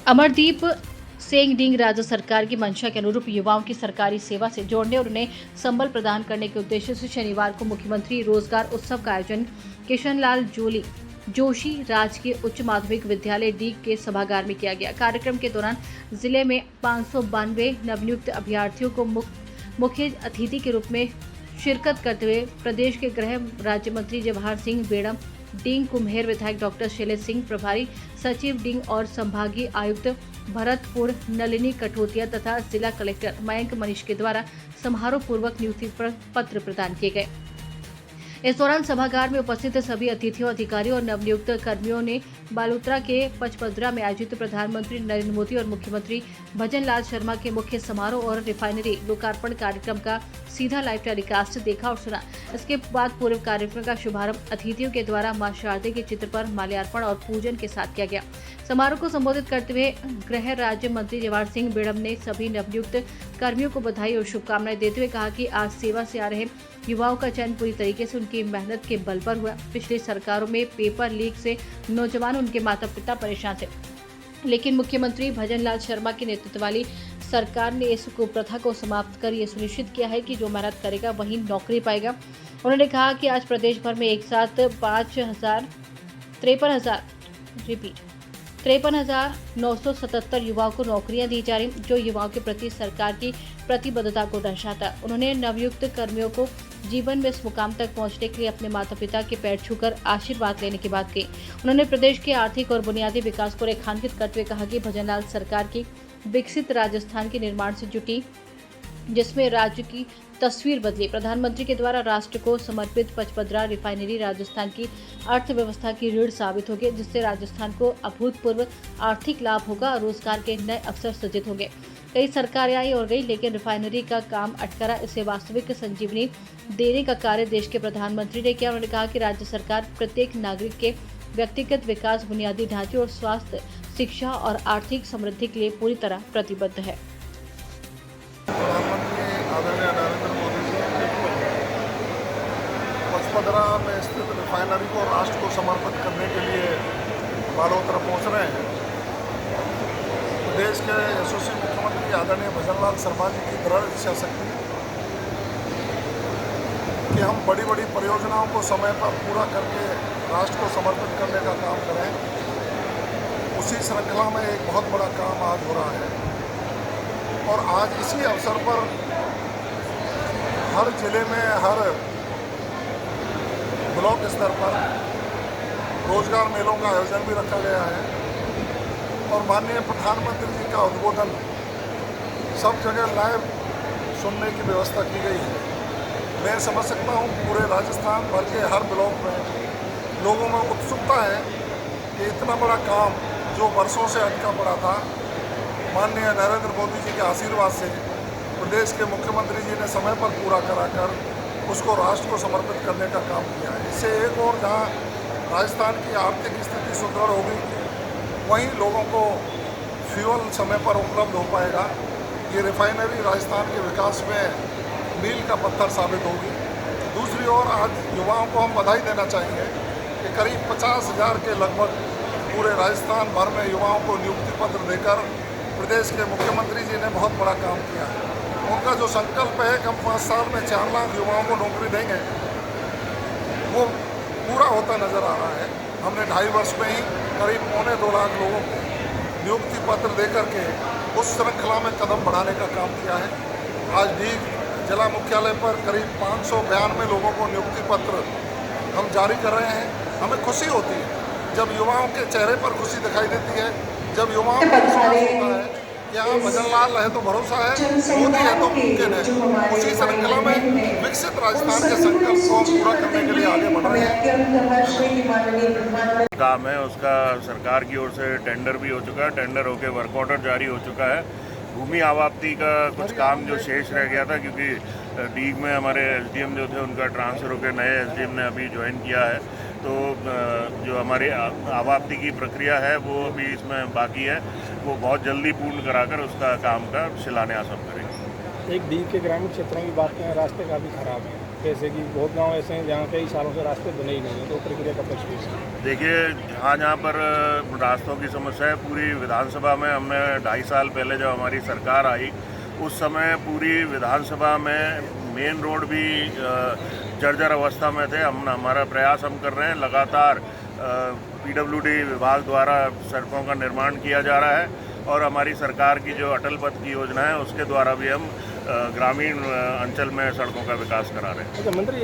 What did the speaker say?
अमरदीप सिंह डींग राज्य सरकार की मंशा के अनुरूप युवाओं की सरकारी सेवा से जोड़ने और उन्हें संबल प्रदान करने के उद्देश्य से शनिवार को मुख्यमंत्री रोजगार उत्सव का आयोजन किशनलाल जोशी राजकीय उच्च माध्यमिक विद्यालय डीग के सभागार में किया गया। कार्यक्रम के दौरान जिले में 592 नवनियुक्त अभ्यर्थियों को मुख्य अतिथि के रूप में शिरकत करते हुए प्रदेश के गृह राज्य मंत्री जवाहर सिंह बेड़म डींग, कुम्हेर विधायक डॉक्टर शैलेश सिंह, प्रभारी सचिव डींग और संभागीय आयुक्त भरतपुर नलिनी कठोतिया तथा जिला कलेक्टर मयंक मनीष के द्वारा समारोह पूर्वक नियुक्ति पत्र प्रदान किए गए। इस दौरान सभागार में उपस्थित सभी अतिथियों, अधिकारियों और नवनियुक्त कर्मियों ने बालोतरा के पचपदरा में आयोजित प्रधानमंत्री नरेंद्र मोदी और मुख्यमंत्री भजन लाल शर्मा के मुख्य समारोह और रिफाइनरी लोकार्पण कार्यक्रम का सीधा लाइव टेलीकास्ट देखा और सुना। इसके बाद पूर्व कार्यक्रम का शुभारंभ अतिथियों के द्वारा मां शारदे के चित्र पर माल्यार्पण और पूजन के साथ किया गया। समारोह को संबोधित करते हुए गृह राज्य मंत्री जवाहर सिंह बेड़म ने सभी नवनियुक्त कर्मियों को बधाई और शुभकामनाएं देते हुए कहा कि आज सेवा से आ रहे युवाओं का चयन पूरी तरीके से उनकी मेहनत के बल पर हुआ। पिछली सरकारों में पेपर लीक से नौजवान उनके माता पिता परेशान थे, लेकिन मुख्यमंत्री भजन लाल शर्मा के नेतृत्व वाली सरकार ने इस कुप्रथा को समाप्त कर ये सुनिश्चित किया है कि जो मेहनत करेगा वही नौकरी पाएगा। उन्होंने कहा कि आज प्रदेश भर में एक साथ 53,977 युवाओं को नौकरियां दी जा रही, जो युवाओं के प्रति सरकार की प्रतिबद्धता को दर्शाता है। उन्होंने नवयुक्त कर्मियों को जीवन में इस मुकाम तक पहुंचने के लिए अपने माता पिता के पैर छूकर आशीर्वाद लेने की बात कही। उन्होंने प्रदेश के आर्थिक और बुनियादी विकास को रेखांकित करते हुए कहा कि भजनलाल सरकार की विकसित राजस्थान के निर्माण से जुटी, जिसमें राज्य की तस्वीर बदली। प्रधानमंत्री के द्वारा राष्ट्र को समर्पित पचपदरा रिफाइनरी राजस्थान की अर्थव्यवस्था की रीढ़ साबित होगी, जिससे राजस्थान को अभूतपूर्व आर्थिक लाभ होगा और रोजगार के नए अवसर सृजित होंगे। कई सरकारें आई और गई, लेकिन रिफाइनरी का काम अटका रहा। इसे वास्तविक संजीवनी देने का कार्य देश के प्रधानमंत्री ने किया। उन्होंने कहा कि राज्य सरकार प्रत्येक नागरिक के व्यक्तिगत विकास, बुनियादी ढांचे और स्वास्थ्य, शिक्षा और आर्थिक समृद्धि के लिए पूरी तरह प्रतिबद्ध है। प्रधानमंत्री आदरणीय नरेंद्र मोदी जी पचपदरा में स्थित रिफाइनरी को राष्ट्र को समर्पित करने के लिए बालोतरा पहुंच रहे हैं। प्रदेश के यशस्वी मुख्यमंत्री आदरणीय भजन लाल शर्मा जी की दृढ़ इच्छा शक्ति कि हम बड़ी बड़ी परियोजनाओं को समय पर पूरा करके राष्ट्र को समर्पित करने का काम करें, उसी श्रृंखला में एक बहुत बड़ा काम आज हो रहा है। और आज इसी अवसर पर हर जिले में, हर ब्लॉक स्तर पर रोजगार मेलों का आयोजन भी रखा गया है और माननीय प्रधानमंत्री जी का उद्बोधन सब जगह लाइव सुनने की व्यवस्था की गई है। मैं समझ सकता हूँ पूरे राजस्थान भर के हर ब्लॉक में लोगों में उत्सुकता है कि इतना बड़ा काम जो वर्षों से अटका पड़ा था, माननीय नरेंद्र मोदी जी के आशीर्वाद से प्रदेश के मुख्यमंत्री जी ने समय पर पूरा कराकर उसको राष्ट्र को समर्पित करने का काम किया है। इससे एक और जहाँ राजस्थान की आर्थिक स्थिति सुदृढ़ होगी, वहीं लोगों को फ्यूल समय पर उपलब्ध हो पाएगा। ये रिफाइनरी राजस्थान के विकास में मील का पत्थर साबित होगी। दूसरी ओर आज युवाओं को हम बधाई देना चाहेंगे कि करीब 50,000 के लगभग पूरे राजस्थान भर में युवाओं को नियुक्ति पत्र देकर प्रदेश के मुख्यमंत्री जी ने बहुत बड़ा काम किया है। उनका जो संकल्प है कि हम 5 साल में 4 लाख युवाओं को नौकरी देंगे, वो पूरा होता नज़र आ रहा है। हमने 2.5 वर्ष में ही करीब 1.25-2 लाख लोगों को नियुक्ति पत्र देकर के उस श्रृंखला में कदम बढ़ाने का काम किया है। आज डीग जिला मुख्यालय पर करीब 592 लोगों को नियुक्ति पत्र हम जारी कर रहे हैं। हमें खुशी होती है जब युवाओं के चेहरे पर खुशी दिखाई देती है, जब युवाओं को विश्वास होता है कि हाँ भजन लाल है तो भरोसा है, मोदी है तो मुमकिन है। उसी श्रृंखला में विकसित राजस्थान के संकल्प को पूरा करने के लिए आगे बढ़ रहे हैं। काम है उसका सरकार की ओर से टेंडर भी हो चुका है, टेंडर होकर वर्क ऑर्डर जारी हो चुका है। भूमि आवाप्ति का कुछ काम जो शेष रह गया था, क्योंकि डीग में हमारे एसडीएम जो थे उनका ट्रांसफ़र होकर नए एसडीएम ने अभी ज्वाइन किया है, तो जो हमारे आवाप्ति की प्रक्रिया है वो अभी इसमें बाकी है। वो बहुत जल्दी पूर्ण कराकर उसका काम का शिलान्यास हम करेंगे। एक डीग के ग्रामीण क्षेत्रों की बात करें, रास्ते काफ़ी ख़राब हैं, कैसे कि बहुत गांव ऐसे हैं जहाँ कई सालों से रास्ते बने ही नहीं हैं, तो प्रक्रिया का परिशेष है। देखिए, जहाँ जहाँ पर रास्तों की समस्या है, पूरी विधानसभा में हमने 2.5 साल पहले जब हमारी सरकार आई उस समय पूरी विधानसभा में मेन रोड भी जर्जर अवस्था में थे। हमारा प्रयास हम कर रहे हैं, लगातार पीडब्ल्यूडी विभाग द्वारा सड़कों का निर्माण किया जा रहा है और हमारी सरकार की जो अटल पथ की योजना है उसके द्वारा भी हम ग्रामीण अंचल में सड़कों का विकास करा रहे हैं। अच्छा मंत्री,